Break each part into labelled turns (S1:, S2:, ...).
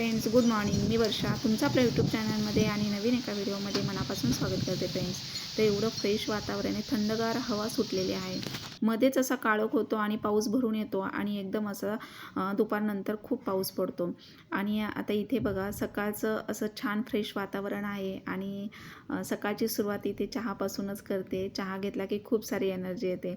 S1: Friends, good morning. मी वर्षा तुमचं आपल्या यूट्यूब चॅनलमध्ये आणि नवीन एका व्हिडिओमध्ये मनापासून स्वागत करते फ्रेंड्स. तर एवढं फ्रेश वातावरण आहे, थंडगार हवा सुटलेली आहे. मध्येच असा काळोख होतो आणि पाऊस भरून येतो आणि एकदम असं दुपारनंतर खूप पाऊस पडतो. आणि आता इथे बघा सकाळचं असं छान फ्रेश वातावरण आहे आणि सकाळची सुरुवात इथे चहापासूनच करते. चहा घेतला की खूप सारी एनर्जी येते.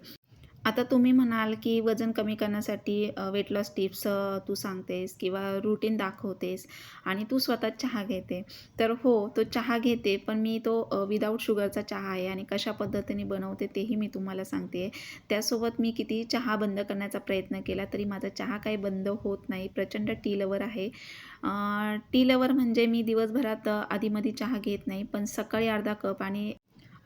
S1: आता तुम्ही म्हणाल की वजन कमी करण्यासाठी वेट लॉस टिप्स तू सांगतेस किंवा रूटीन दाखवतेस आणि तू स्वतः चहा घेते. तर हो, तो चहा घेते, पण मी तो विदाऊट शुगरचा चहा आहे आणि कशा पद्धतीने बनवते तेही मी तुम्हाला सांगते. त्यासोबत मी किती चहा बंद करण्याचा प्रयत्न केला तरी माझा चहा काही बंद होत नाही. प्रचंड टी लवर आहे. टी लवर म्हणजे मी दिवसभरात आधीमध्ये चहा घेत नाही, पण सकाळी अर्धा कप आणि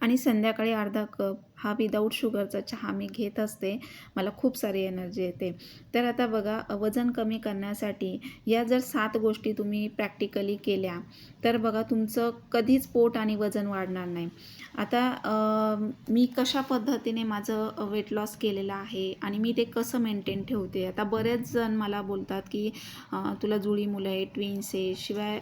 S1: आणि संध्याकाळी अर्धा कप हा विदाऊट शुगरचा चहा मी घेत असते. मला खूप सारी एनर्जी येते. तर आता बघा वजन कमी करण्यासाठी या जर 7 गोष्टी तुम्ही प्रॅक्टिकली केल्या तर बघा तुमचं कधीच पोट आणि वजन वाढणार नाही. आता मी कशा पद्धतीने माझं वेट लॉस केलेलं आहे आणि मी ते कसं मेंटेन ठेवते. आता बरेच जण मला बोलतात की तुला जुळी मुलं आहे, ट्विन्स आहे, शिवाय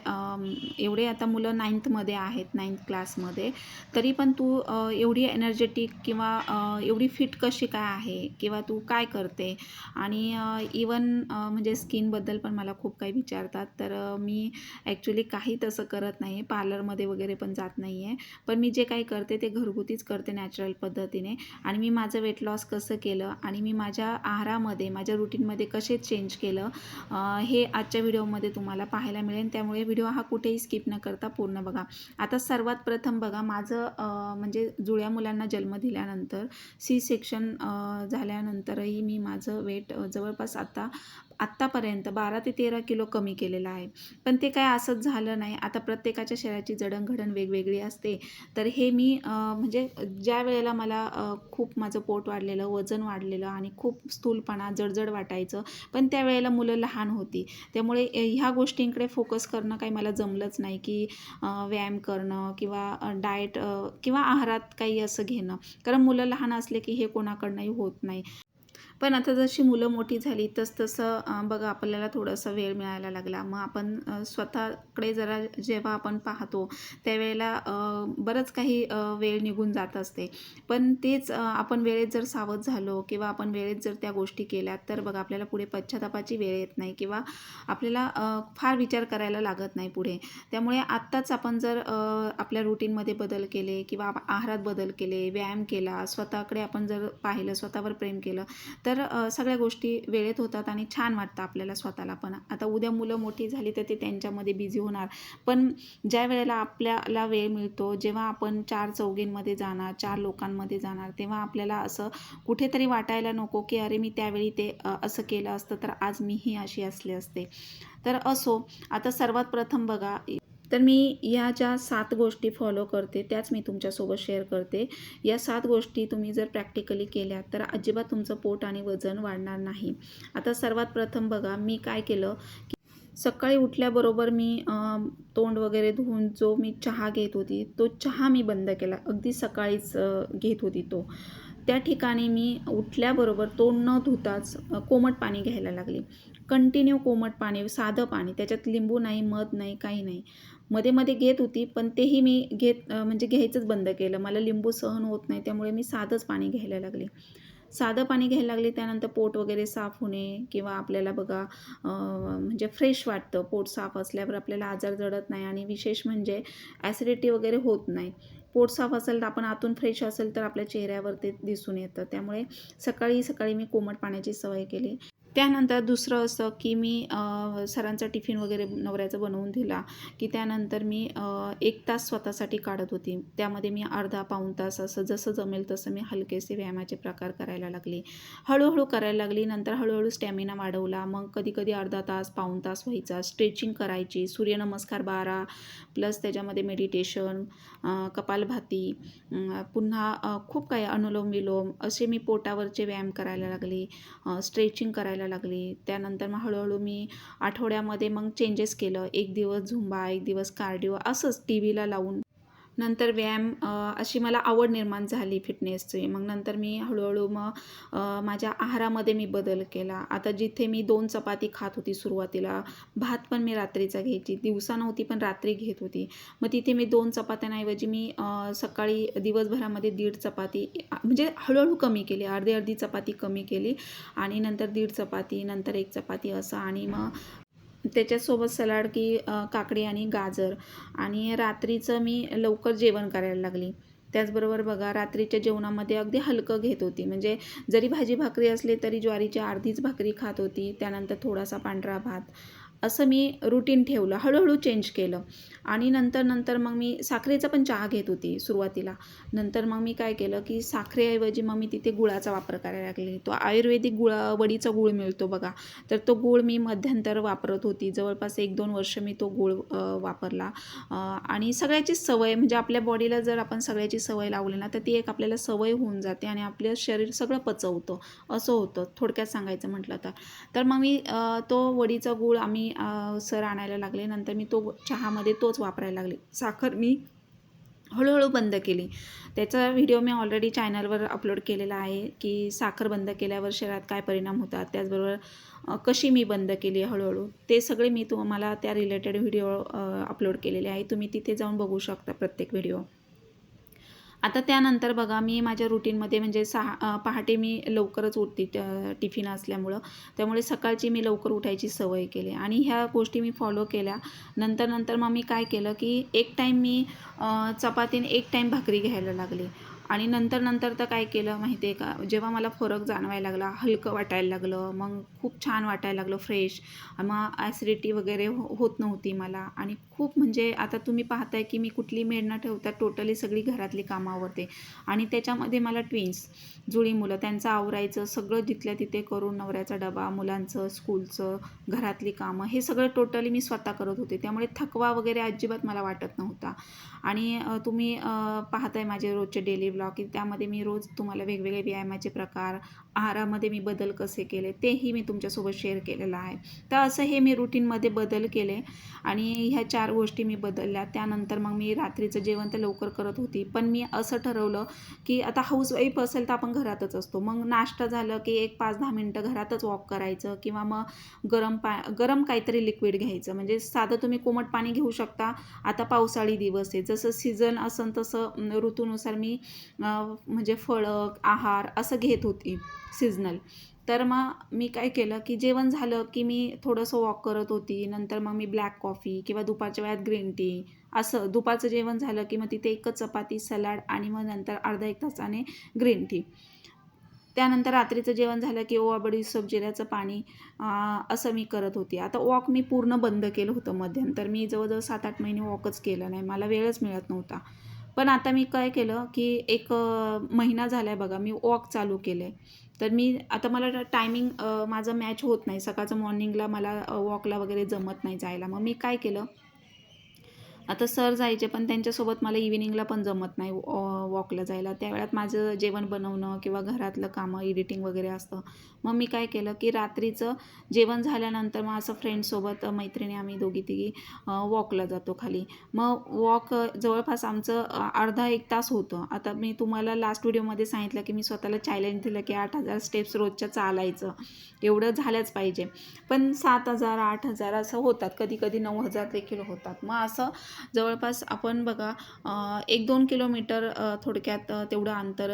S1: एवढे आता मुलं 9thमध्ये आहेत, 9th क्लासमध्ये, तरी पण तू एवढी एनर्जेटिक किंवा एवढी फिट कशी काय आहे किंवा तू काय करते. आणि इवन म्हणजे स्किनबद्दल पण मला खूप काही विचारतात. तर मी ॲक्च्युली काही तसं करत नाही, पार्लरमध्ये वगैरे पण जात नाही आहे. पण मी जे काही करते ते घरगुतीच करते नॅचरल पद्धतीने. आणि मी माझं वेट लॉस कसं केलं आणि मी माझ्या आहारामध्ये माझ्या रुटीनमध्ये कसे चेंज केलं हे आजच्या व्हिडिओमध्ये तुम्हाला पाहायला मिळेल. त्यामुळे व्हिडिओ हा कुठेही स्किप न करता पूर्ण बघा. आता सर्वात प्रथम बघा माझं म्हणजे जुळ्या मुलांना जन्म दिल्यानंतर सी सेक्शन झाल्यानंतरही मी माझं वेट जवळपास आत्तापर्यंत 12 ते 13 किलो कमी केलेलं आहे. पण ते काय असंच झालं नाही. आता प्रत्येकाच्या शरीराची जडणघडण वेगवेगळी असते. तर हे मी म्हणजे ज्या वेळेला मला खूप माझं पोट वाढलेलं, वजन वाढलेलं आणि खूप स्थूलपणा, जडजड वाटायचं, पण त्यावेळेला मुलं लहान होती. त्यामुळे ह्या गोष्टींकडे फोकस करणं काही मला जमलंच नाही की व्यायाम करणं किंवा डाएट किंवा आहारात काही असं घेणं. कारण मुलं लहान असले की हे कोणाकडनंही होत नाही. पण आता जशी मुलं मोठी झाली तसं बघा आपल्याला थोडासा वेळ मिळायला लागला. मग आपण स्वतःकडे जरा जेव्हा आपण पाहतो त्यावेळेला बरंच काही वेळ निघून जात असते. पण तेच आपण वेळेत जर सावध झालो किंवा आपण वेळेत जर त्या गोष्टी केल्या तर बघा आपल्याला पुढे पश्चातापाची वेळ येत नाही किंवा आपल्याला फार विचार करायला लागत नाही पुढे. त्यामुळे आत्ताच आपण जर आपल्या रुटीनमध्ये बदल केले किंवा आहारात बदल केले, व्यायाम केला, स्वतःकडे आपण जर पाहिलं, स्वतःवर प्रेम केलं तर सगळ्या गोष्टी वेळेत होतात आणि छान वाटतं आपल्याला स्वतःला पण. आता उद्या मुलं मोठी झाली तर ते त्यांच्यामध्ये बिझी होणार. पण ज्या वेळेला आपल्याला वेळ मिळतो, जेव्हा आपण 4 चौघींमध्ये जाणार, 4 लोकांमध्ये जाणार, तेव्हा आपल्याला असं कुठेतरी वाटायला नको की अरे मी त्यावेळी ते असं केलं असतं तर आज मीही अशी असले असते. तर असो, आता सर्वात प्रथम बघा तर मी या ज्या 7 गोष्टी फॉलो करते त्याच मी तुमच्यासोबत शेअर करते. या 7 गोष्टी तुम्ही जर प्रॅक्टिकली केल्या तर अजिबात तुमचं पोट आणि वजन वाढणार नाही. आता सर्वात प्रथम बघा मी काय केलं की सकाळी उठल्याबरोबर मी तोंड वगैरे धुवून जो मी चहा घेत होती तो चहा मी बंद केला. अगदी सकाळीच घेत होती तो. त्या ठिकाणी मी उठल्याबरोबर तोंड न धुताच कोमट पाणी घ्यायला लागले. कंटिन्यू कोमट पाणी, साधं पाणी, त्याच्यात लिंबू नाही, मध नाही, काही नाही. मध्ये-मध्ये घेत होती, पण तेही मी म्हणजे घ्यायचंच बंद केलं. मला लिंबू सहन होत नाही, त्यामुळे मी साधंच पाणी घ्यायला लागले. साधं पाणी घ्यायला लागले, त्यानंतर पोट वगैरे साफ होणे किंवा आपल्याला बघा म्हणजे फ्रेश वाटतं. पोट साफ असल्यावर आपल्याला आजार जडत नाही आणि विशेष म्हणजे ॲसिडिटी वगैरे होत नाही. पोट साफ असेल तर आपण आतून फ्रेश असेल तर आपल्या चेहऱ्यावर ते दिसून येतं. त्यामुळे सकाळी मी कोमट पाण्याची सवय केली. त्यानंतर दुसरं असं की मी सरांचा टिफिन वगैरे नवऱ्याचा बनवून दिला की त्यानंतर मी 1 तास स्वतःसाठी काढत होती. त्यामध्ये मी अर्धा पाऊण तास असं जसं जमेल तसं मी हलकेसे व्यायामाचे प्रकार करायला लागली. हळूहळू करायला लागली. नंतर हळूहळू स्टॅमिना वाढवला. मग कधी-कधी अर्धा तास, पाऊण तास व्हायचा. स्ट्रेचिंग करायची. सूर्यनमस्कार 12 प्लस त्याच्यामध्ये मेडिटेशन, कपालभाती, पुन्हा खूप काही अनुलोम-विलोम असे मी पोटावरचे व्यायाम करायला लागले. स्ट्रेचिंग करायला लागली. त्यानंतर मग हळूहळू मी आठवड्यामध्ये मग चेंजेस केलं. एक दिवस झुंबा, एक दिवस कार्डिओ असंच टी व्हीला लावून नंतर व्यायाम अशी मला आवड निर्माण झाली फिटनेसची. मग नंतर मी हळूहळू माझ्या आहारामध्ये मी बदल केला. आता जिथे मी 2 चपाती खात होती सुरुवातीला, भात पण मी रात्रीचा घ्यायची. दिवसा नव्हती पण रात्री घेत होती. मग तिथे मी 2 चपात्यांऐवजी मी सकाळी दिवसभरामध्ये 1.5 चपाती म्हणजे हळूहळू कमी केली. अर्धी-अर्धी चपाती कमी केली आणि नंतर 1.5 चपाती, नंतर 1 चपाती असं आणि मग त्याच्यासोबत सलाड की काकडी आणि गाजर आणि रात्रीचं मी लवकर जेवण करायला लागली. त्याचबरोबर बघा रात्रीच्या जेवणामध्ये अगदी हलकं घेत होती. म्हणजे जरी भाजी भाकरी असली तरी ज्वारीची अर्धीच भाकरी खात होती. त्यानंतर थोडासा पांढरा भात. असं मी रुटीन ठेवलं. हळूहळू चेंज केलं आणि नंतर मग मी साखरेचा पण चहा घेत होती सुरुवातीला. नंतर मग मी काय केलं की साखरेऐवजी मग मी तिथे गुळाचा वापर करायला लागले. तो आयुर्वेदिक वडीचा गूळ मिळतो बघा. तर तो गूळ मी मध्यंतर वापरत होती. जवळपास 1-2 वर्ष मी तो गूळ वापरला आणि सगळ्याची सवय म्हणजे आपल्या बॉडीला जर आपण सगळ्याची सवय लावली ना तर ती एक आपल्याला सवय होऊन जाते आणि आपलं शरीर सगळं पचवतं. असं होतं थोडक्यात सांगायचं म्हटलं तर. तर मग मी तो वडीचा गूळ आम्ही सर आणायला लागले. नंतर मी तो चहामध्ये तोच वापरायला लागले. साखर मी हळूहळू बंद केली. त्याचा व्हिडिओ मी ऑलरेडी चॅनलवर अपलोड केलेला आहे की साखर बंद केल्यावर शरीरात काय परिणाम होतात, त्याचबरोबर कशी मी बंद केली हळूहळू, ते सगळे मी तुम्हाला त्या रिलेटेड व्हिडिओ अपलोड केलेले आहे. तुम्ही तिथे जाऊन बघू शकता प्रत्येक व्हिडिओ. आता त्यानंतर बघा मी माझ्या रुटीनमध्ये म्हणजे पहाटे मी लवकरच उठते टिफिन असल्यामुळं. त्यामुळे सकाळची मी लवकर उठायची सवय केली आणि ह्या गोष्टी मी फॉलो केल्या. नंतर मग मी काय केलं की एक टाईम मी चपाती आणि एक टाईम भाकरी घ्यायला लागले आणि नंतर तर काय केलं माहिती आहे का, जेव्हा मला फरक जाणवायला लागला, हलकं वाटायला लागलं, मग खूप छान वाटायला लागलं, फ्रेश. मग ॲसिडिटी वगैरे होत नव्हती मला आणि खूप म्हणजे आता तुम्ही पाहताय की मी कुठली मेड न ठेवता टोटली सगळी घरातली कामं आवरते आणि त्याच्यामध्ये मला ट्विन्स जुळी मुलं त्यांचं आवरायचं सगळं जिथल्या तिथे करून, नवऱ्याचा डबा, मुलांचं स्कूलचं, घरातली कामं हे सगळं टोटली मी स्वतः करत होते. त्यामुळे थकवा वगैरे अजिबात मला वाटत नव्हता आणि तुम्ही पाहताय माझे रोजचे डेली ब्लॉग की त्यामध्ये मी रोज तुम्हाला वेगवेगळे व्यायामाचे प्रकार, आहारामध्ये मी बदल कसे केले तेही मी तुमच्यासोबत शेअर केलेलं आहे. तर असं हे मी रुटीनमध्ये बदल केले आणि ह्या 4 गोष्टी मी बदलल्या. त्यानंतर मग मी रात्रीचं जेवण तर लवकर करत होती, पण मी असं ठरवलं की आता हाऊसवाईफ असेल तर आपण घरातच असतो. मग नाश्ता झालं की एक 5-10 मिनटं घरातच वॉक करायचं किंवा मग गरम काहीतरी लिक्विड घ्यायचं. म्हणजे साधं तुम्ही कोमट पाणी घेऊ शकता. आता पावसाळी दिवस आहे, जसं सीझन असेल तसं ऋतूनुसार मी म्हणजे फळं, आहार असं घेत होती सीझनल. तर मग मी काय केलं की जेवण झालं की मी थोडंसं वॉक करत होती. नंतर मग मी ब्लॅक कॉफी किंवा दुपारच्या वेळात ग्रीन टी असं दुपारचं जेवण झालं की मग तिथे एकच चपाती, सलाड आणि मग नंतर अर्धा 1 तासाने ग्रीन टी. त्यानंतर रात्रीचं जेवण झालं की ओवा, बडीशेप, जिऱ्याचं पाणी असं मी करत होती. आता वॉक मी पूर्ण बंद केलं होतं मध्यंतर. मी जवळजवळ 7-8 महिने वॉकच केलं नाही. मला वेळच मिळत नव्हता. पण आता मी काय केलं की एक महिना झाला आहे बघा मी वॉक चालू केलं आहे. तर मी आता मला टायमिंग माझं मॅच होत नाही. सकाळचं मॉर्निंगला मला वॉकला वगैरे जमत नाही जायला. मग मी काय केलं, आता सर जायचे पण त्यांच्यासोबत मला इव्हिनिंगला पण जमत नाही वॉकला जायला. त्यावेळात माझं जेवण बनवणं किंवा घरातलं कामं, एडिटिंग वगैरे असतं. मग मी काय केलं की रात्रीचं जेवण झाल्यानंतर मग असं फ्रेंड्ससोबत मैत्रिणी आम्ही दोघी-तिघी वॉकला जातो खाली. मग वॉक जवळपास आमचं अर्धा 1 तास होतं. आता मी तुम्हाला लास्ट व्हिडिओमध्ये सांगितलं की मी स्वतःला चॅलेंज दिलं की 8,000 स्टेप्स रोजच्या चालायचं. एवढं झालंच पाहिजे. पण 7,000, 8,000 असं होतात. कधी-कधी 9,000 देखील होतात. मग असं जवळपास आपण बघा 1-2 किलोमीटर थोडक्यात तेवढं अंतर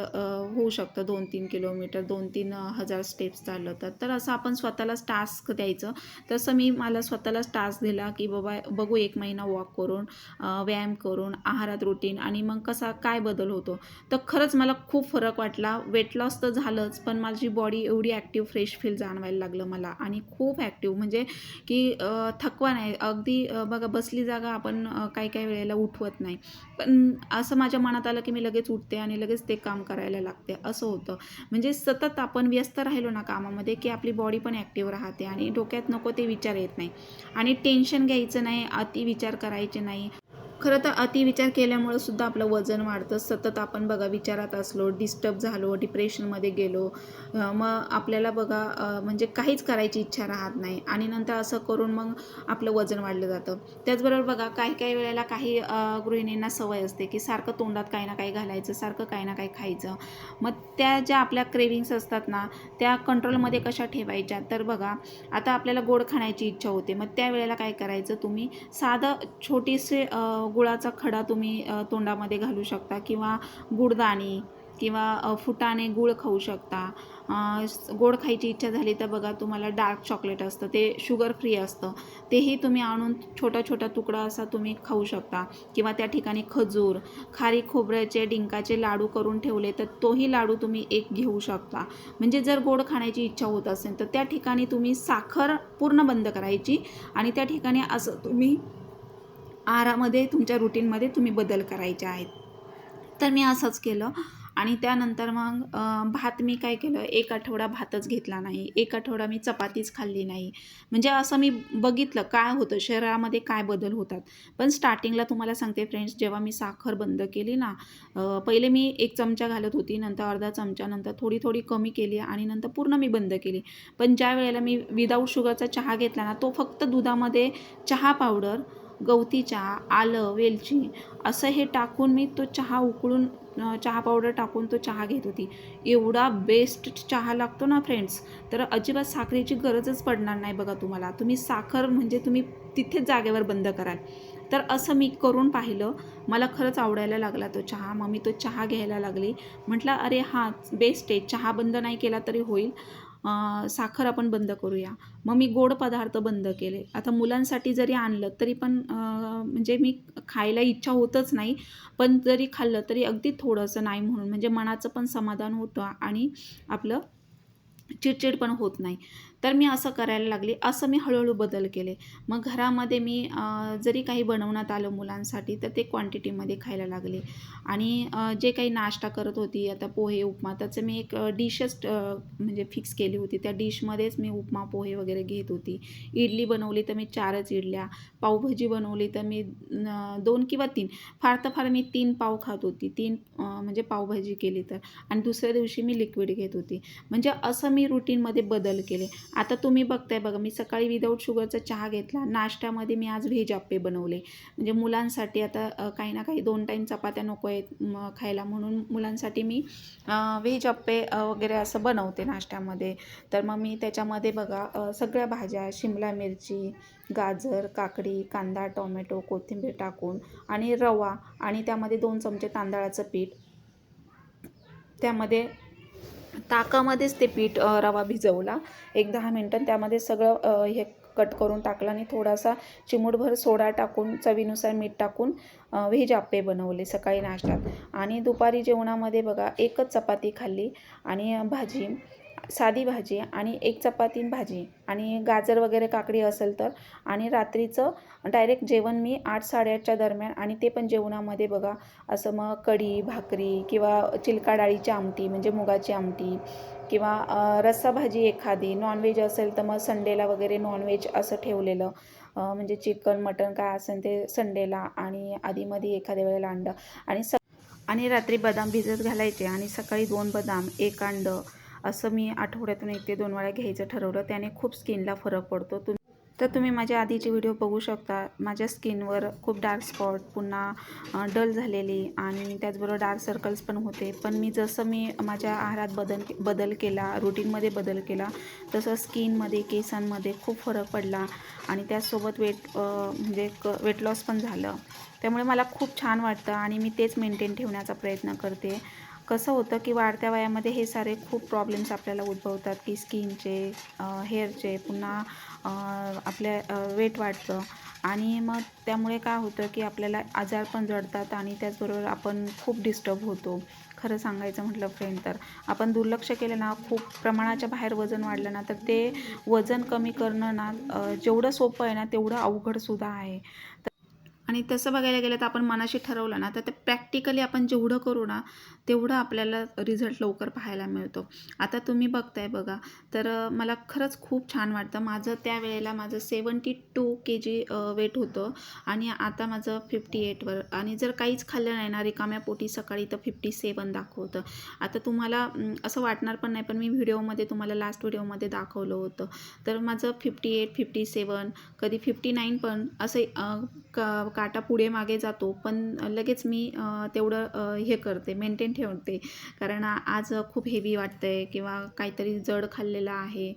S1: होऊ शकतं. 2-3 किलोमीटर 2-3 हजार स्टेप्स चाललं तर असं आपण स्वतःलाच टास्क द्यायचं. तसं मी मला स्वतःलाच टास्क दिला की बाबा बघू 1 महिना वॉक करून व्यायाम करून आहारात रुटीन आणि मग कसा काय बदल होतो. तर खरंच मला खूप फरक वाटला. वेट लॉस तर झालंच, पण माझी बॉडी एवढी ॲक्टिव्ह फ्रेश फील जाणवायला लागलं मला आणि खूप ॲक्टिव्ह म्हणजे की थकवा नाही. अगदी बघा बसली जागा आपण काही वेळेला उठवत नाही. पण असं माझ्या मनात आलं की मी लगेच उठते आणि लगेच ते काम करायला लागते असं होतं. म्हणजे सतत आपण व्यस्त राहिलो ना कामामध्ये की आपली बॉडी पण ॲक्टिव्ह राहते आणि डोक्यात नको ते विचार येत नाही आणि टेन्शन घ्यायचं नाही, अति विचार करायचे नाही. खरं तर अतिविचार केल्यामुळं सुद्धा आपलं वजन वाढतं. सतत आपण बघा विचारात असलो, डिस्टर्ब झालो, डिप्रेशनमध्ये गेलो, मग आपल्याला बघा म्हणजे काहीच करायची इच्छा राहत नाही आणि नंतर असं करून मग आपलं वजन वाढलं जातं. त्याचबरोबर बघा काही वेळेला काही गृहिणींना सवय असते, की सारखं तोंडात काही ना काही घालायचं, सारखं काही ना काही खायचं. मग त्या ज्या आपल्या क्रेविंग्स असतात ना, त्या कंट्रोलमध्ये कशा ठेवायच्या? तर बघा, आता आपल्याला गोड खाण्याची इच्छा होते. मग त्यावेळेला काय करायचं, तुम्ही साधं छोटीसे गुळाचा खडा तुम्ही तोंडामध्ये घालू शकता किंवा गुडदाणी किंवा फुटाणे गूळ खाऊ शकता. गोड खायची इच्छा झाली तर बघा, तुम्हाला डार्क चॉकलेट असतं, ते शुगर फ्री असतं, तेही तुम्ही आणून छोटा छोटा तुकडा असा तुम्ही खाऊ शकता. किंवा त्या ठिकाणी खजूर, खारीक खोबऱ्याचे डिंकाचे लाडू करून ठेवले तर तोही लाडू तुम्ही एक घेऊ शकता. म्हणजे जर गोड खाण्याची इच्छा होत असेल तर त्या ठिकाणी तुम्ही साखर पूर्ण बंद करायची आणि त्या ठिकाणी असं तुम्ही आहारामध्ये तुमच्या रुटीनमध्ये तुम्ही बदल करायचे आहेत. तर मी असंच केलं आणि त्यानंतर मग भात मी काय केलं, 1 आठवडा भातच घेतला नाही, 1 आठवडा मी चपातीच खाल्ली नाही. म्हणजे असं मी बघितलं काय होतं, शरीरामध्ये काय बदल होतात. पण स्टार्टिंगला तुम्हाला सांगते फ्रेंड्स, जेव्हा मी साखर बंद केली ना, पहिले मी 1 चमचा घालत होती, नंतर अर्धा चमचा, नंतर थोडी थोडी कमी केली आणि नंतर पूर्ण मी बंद केली. पण ज्या वेळेला मी विदाऊट शुगरचा चहा घेतला ना, तो फक्त दुधामध्ये चहा पावडर, गवती चहा, आलं, वेलची असं हे टाकून मी तो चहा उकळून चहा पावडर टाकून तो चहा घेत होती. एवढा बेस्ट चहा लागतो ना फ्रेंड्स, तर अजिबात साखरेची गरजच पडणार नाही बघा तुम्हाला. तुम्ही साखर म्हणजे तुम्ही तिथेच जागेवर बंद कराल. तर असं मी करून पाहिलं. मला खरंच आवडायला लागला तो चहा. मग मी तो चहा घ्यायला लागली. म्हटलं अरे हां, बेस्ट आहे. चहा बंद नाही केला तरी होईल. साखर आपण बंद करूया. मग मी गोड पदार्थ बंद केले. आता मुलांसाठी जरी आणलं तरी पण म्हणजे मी खायला इच्छा होतच नाही. पण जरी खाल्लं तरी अगदी थोडंसं, नाही म्हणून, म्हणजे मनाचं पण समाधान होतं आणि आपलं चिडचिड पण होत नाही. तर मी असं करायला लागले. असं मी हळूहळू बदल केले. मग घरामध्ये मी जरी काही बनवण्यात आलं मुलांसाठी तर ते क्वांटिटीमध्ये खायला लागले. आणि जे काही नाश्ता करत होती, आता पोहे, उपमा, त्याचं मी एक डिशच म्हणजे फिक्स केली होती. त्या डिशमध्येच मी उपमा, पोहे वगैरे घेत होती. इडली बनवली तर मी 4च इडल्या, पावभाजी बनवली तर मी 2 किंवा 3, फार तर फार मी 3 पाव खात होती. 3 म्हणजे पावभाजी केली तर. आणि दुसऱ्या दिवशी मी लिक्विड घेत होती. म्हणजे असं मी रुटीनमध्ये बदल केले. आता तुम्ही बघताय बघा, मी सकाळी विदाऊट शुगरचा चहा घेतला. नाश्त्यामध्ये मी आज व्हेज आप्पे बनवले. म्हणजे मुलांसाठी आता काही ना काही 2 टाईम चपात्या नको आहेत खायला, म्हणून मुलांसाठी मी व्हेज आप्पे वगैरे असं बनवते नाश्त्यामध्ये. तर मग मी त्याच्यामध्ये बघा सगळ्या भाज्या, शिमला मिरची, गाजर, काकडी, कांदा, टोमॅटो, कोथिंबीर टाकून आणि रवा आणि त्यामध्ये 2 चमचे तांदळाचं पीठ, त्यामध्ये ताकामध्येच ते पीठ रवा भिजवला 1-10 मिनटं. त्यामध्ये सगळं हे कट करून टाकलं आणि थोडासा चिमूटभर सोडा टाकून, चवीनुसार मीठ टाकून व्हेज आप्पे बनवले सकाळी नाश्त्यात. आणि दुपारी जेवणामध्ये बघा 1च चपाती खाल्ली आणि भाजी, साधी भाजी आणि 1 चपाती भाजी आणि गाजर वगैरे काकडी असेल तर. आणि रात्रीचं डायरेक्ट जेवण मी 8-8:30च्या दरम्यान, आणि ते पण जेवणामध्ये बघा असं मग कढी, भाकरी किंवा चिलका डाळीची आमटी म्हणजे मुगाची आमटी किंवा रस्सा भाजी एखादी. नॉनव्हेज असेल तर मग संडेला वगैरे नॉनव्हेज असं ठेवलेलं, म्हणजे चिकन, मटण काय असेल ते संडेला, आणि आधीमध्ये एखाद्या वेळेला अंडं. आणि रात्री बदाम भिजत घालायचे आणि सकाळी 2 बदाम, 1 अंडं असं मी आठवड्यातून 1 ते 2 वेळा घ्यायचं ठरवलं. त्याने खूप स्किनला फरक पडतो. तर तुम्ही माझ्या आधीचे व्हिडिओ बघू शकता. माझ्या स्किनवर खूप डार्क स्पॉट, पुन्हा डल झालेली आणि त्याचबरोबर डार्क सर्कल्स पण होते. पण मी माझ्या आहारात बदल केला, रुटीनमध्ये बदल केला, तसं स्किनमध्ये, केसांमध्ये खूप फरक पडला आणि त्याचसोबत म्हणजे वेट लॉस पण झालं. त्यामुळे मला खूप छान वाटतं आणि मी तेच मेंटेन ठेवण्याचा प्रयत्न करते. कसं होतं की वाढत्या वयामध्ये हे सारे खूप प्रॉब्लेम्स आपल्याला उद्भवतात, की स्किनचे, हेअरचे, पुन्हा आपल्या वेट वाढतं आणि मग त्यामुळे काय होतं की आपल्याला आजार पण जडतात आणि त्याचबरोबर आपण खूप डिस्टर्ब होतो. खरं सांगायचं म्हटलं फ्रेंड, तर आपण दुर्लक्ष केलं ना, खूप प्रमाणाच्या बाहेर वजन वाढलं ना, तर ते वजन कमी करणं ना जेवढं सोपं आहे ना तेवढं अवघडसुद्धा आहे. आणि तसं बघायला गेलं तर आपण मनाशी ठरवलं ना तर ते प्रॅक्टिकली आपण जेवढं करू ना तेवढं आपल्याला रिझल्ट लवकर पाहायला मिळतो. आता तुम्ही बघताय बघा, तर मला खरंच खूप छान वाटतं. माझं त्यावेळेला माझं 72 केजी वेट होतं आणि आता माझं 58वर, आणि जर काहीच खाल्लं नाही ना रिकाम्या पोटी सकाळी तर 57 दाखवतं. आता तुम्हाला असं वाटणार पण नाही, पण मी व्हिडिओमध्ये तुम्हाला लास्ट व्हिडिओमध्ये दाखवलं होतं. तर माझं 58, 57, कधी 59 पण असे काटा पुढे मागे जातो, पण लगेच मी तेवढं हे करते, मेंटेन ठेवते. कारण आज खूप हेवी वाटतंय किंवा काहीतरी जड खाल्लेलं आहे,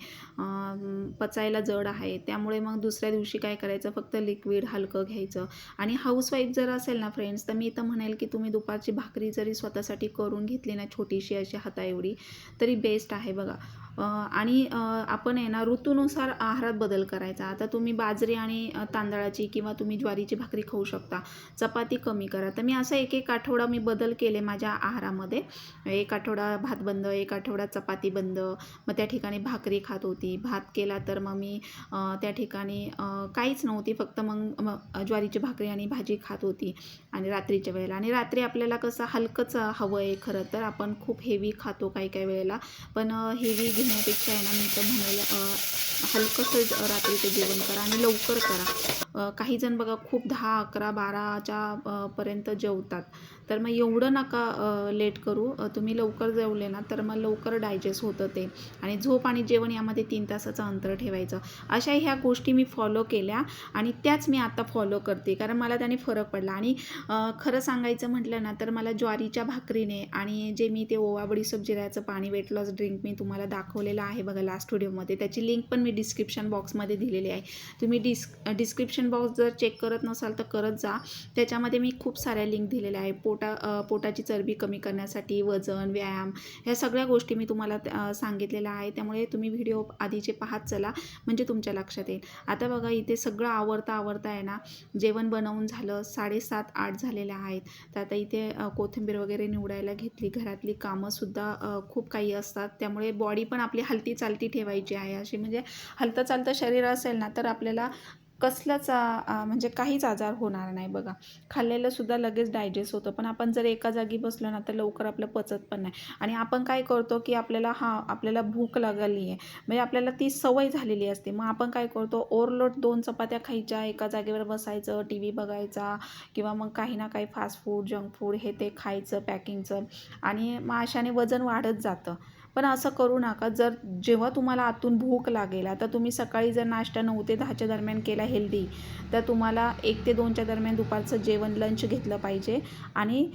S1: पचायला जड आहे, त्यामुळे मग दुसऱ्या दिवशी काय करायचं, फक्त लिक्विड हलकं घ्यायचं. आणि हाऊसवाईफ जर असेल ना फ्रेंड्स, तर मी तर म्हणेल की तुम्ही दुपारची भाकरी जरी स्वतःसाठी करून घेतली ना छोटीशी अशी हाताएवढी, तरी बेस्ट आहे बघा. आणि आपण आहे ना ऋतूनुसार आहारात बदल करायचा. आता तुम्ही बाजरी आणि तांदळाची किंवा तुम्ही ज्वारीची भाकरी खाऊ शकता, चपाती कमी करा. तर मी असं एक आठवडा मी बदल केले माझ्या आहारामध्ये. एक आठवडा भात बंद, एक आठवडा चपाती बंद, मग त्या ठिकाणी भाकरी खात होती. भात केला तर मग मी त्या ठिकाणी काहीच नव्हती, फक्त मग ज्वारीची भाकरी आणि भाजी खात होती आणि रात्रीच्या वेळेला. आणि रात्री आपल्याला कसं हलकंच हवं आहे खरं तर, आपण खूप हेवी खातो काही काही वेळेला, पण हेवी घेण्यापेक्षा आहे ना मी तर म्हणेल हलकंसं रात्रीचं जेवण करा आणि लवकर करा. काही जण बघा खूप 10, 11, 12च्या पर्यंत जेवतात, तर मग एवढं नका लेट करू. तुम्ही लवकर जेवले ना तर मग लवकर डायजेस्ट होतं ते. आणि झोप आणि जेवण यामध्ये 3 तासाचं अंतर ठेवायचं. अशा ह्या गोष्टी मी फॉलो केल्या आणि त्याच मी आता फॉलो करते, कारण मला त्याने फरक पडला. आणि खरं सांगायचं म्हटलं ना तर मला ज्वारीच्या भाकरीने आणि जे मी ते ओवा बडीशेप जिऱ्याचं पाणी वेट लॉस ड्रिंक मी तुम्हाला दाखवलेलं आहे बघा लास्ट व्हिडिओमध्ये, त्याची लिंक पण मी डिस्क्रिप्शन बॉक्समध्ये दिलेली आहे. तुम्ही डिस्क्रिप्शन बॉक्स जर चेक करत नसाल तर करत जा. त्याच्यामध्ये मी खूप साऱ्या लिंक दिलेल्या आहे. पोटाची चरबी कमी करण्यासाठी, वजन, व्यायाम, ह्या सगळ्या गोष्टी मी तुम्हाला सांगितलेल्या आहे. त्यामुळे तुम्ही व्हिडिओ आधीचे पाहत चला, म्हणजे तुमच्या लक्षात येईल. आता बघा इथे सगळं आवरता आहे ना जेवण बनवून झालं, 7:30, 8 झालेल्या आहेत. तर आता इथे कोथिंबीर वगैरे निवडायला घेतली. घरातली कामंसुद्धा खूप काही असतात, त्यामुळे बॉडी पण आपली हलती चालती ठेवायची आहे. अशी म्हणजे हलतं चालतं शरीर असेल ना तर आपल्याला कसलाच म्हणजे काहीच आजार होणार नाही बघा. खाल्लेलं सुद्धा लगेच डायजेस्ट होतं, पण आपण जर एका जागी बसलो ना तर लवकर आपलं पचत पण नाही. आणि आपण काय करतो की आपल्याला भूक लागली आहे, म्हणजे आपल्याला ती सवय झालेली असते. मग आपण काय करतो, ओव्हरलोड 2 चपात्या खायच्या, एका जागेवर बसायचं, टी व्ही बघायचा किंवा मग काही ना काही फास्ट फूड, जंक फूड हे ते खायचं पॅकिंगचं, आणि मग अशाने वजन वाढत जातं. पण असं करू नका. जेव्हा तुम्हाला आतून भूक लागेल, आता तुम्ही सकाळी जर नाश्ता 9 ते 10च्या दरम्यान केला हेल्दी, तर तुम्हाला 1 ते 2च्या दरम्यान दुपारचं जेवण लंच घेतलं पाहिजे. आणि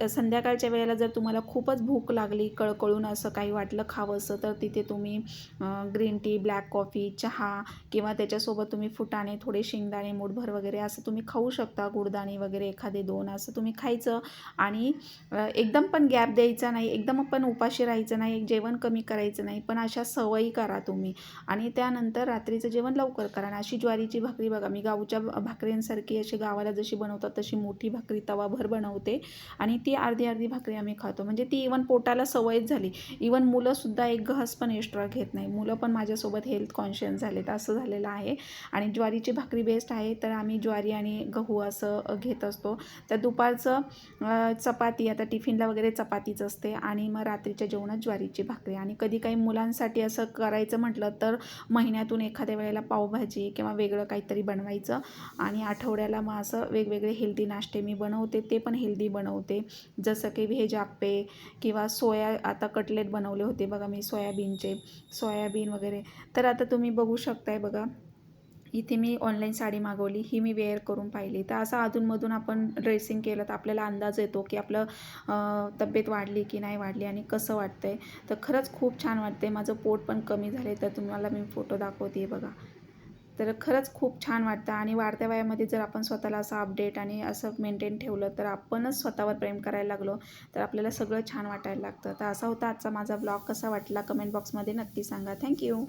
S1: संध्याकाळच्या वेळेला जर तुम्हाला खूपच भूक लागली, कळकळून असं काही वाटलं खावंसं, तर तिथे तुम्ही ग्रीन टी, ब्लॅक कॉफी, चहा किंवा त्याच्यासोबत तुम्ही फुटाणे, थोडे शेंगदाणे मूठभर वगैरे असं तुम्ही खाऊ शकता. गुडदाणे वगैरे एखादे 2 असं तुम्ही खायचं. आणि एकदम पण गॅप द्यायचा नाही, एकदम पण उपाशी राहायचं नाही, जेवण कमी करायचं नाही, पण अशा सवयी करा तुम्ही. आणि त्यानंतर रात्रीचं जेवण लवकर करा. आणि अशी ज्वारीची भाकरी बघा, मी गावच्या भाकरींसारखी अशी गावाला जशी बनवतात तशी मोठी भाकरी तवाभर बनवते आणि ती अर्धी भाकरी आम्ही खातो. म्हणजे ती इवन पोटाला सवयच झाली. इवन मुलंसुद्धा एक घास पण एक्स्ट्रा घेत नाही. मुलं पण माझ्यासोबत हेल्थ कॉन्शियस झालेत, असं झालेलं आहे. आणि ज्वारीची भाकरी बेस्ट आहे, तर आम्ही ज्वारी आणि गहू असं घेत असतो. तर दुपारचं चपाती, आता टिफिनला वगैरे चपातीच असते, आणि मग रात्रीच्या जेवणात ज्वारीची भाकरी. आणि कधी काही मुलांसाठी असं करायचं म्हटलं तर महिन्यातून एखाद्या वेळेला पावभाजी किंवा वेगळं काहीतरी बनवायचं. आणि आठवड्याला मग असं वेगवेगळे हेल्दी नाश्ते मी बनवते, ते पण हेल्दी बनवते. जसं की व्हेज आप्पे किंवा आता कटलेट बनवले होते बघा मी सोयाबीन वगैरे. तर आता तुम्ही बघू शकताय बघा, इथे मी ऑनलाईन साडी मागवली, ही मी वेअर करून पाहिली. तर असं अधूनमधून आपण ड्रेसिंग केलं तर आपल्याला अंदाज येतो की आपलं तब्येत वाढली की नाही वाढली आणि कसं वाटतंय. तर खरंच खूप छान वाटते. माझं पोट पण कमी झाले, तर तुम्हाला मी फोटो दाखवते बघा. तर खरंच खूप छान वाटतं. आणि वाढत्या वयामध्ये जर आपण स्वतःला असं अपडेट आणि असं मेंटेन ठेवलं, तर आपणच स्वतःवर प्रेम करायला लागलो, तर आपल्याला सगळं छान वाटायला लागतं. तर असा होता आजचा माझा ब्लॉग. कसा वाटला कमेंट बॉक्समध्ये नक्की सांगा. थँक्यू.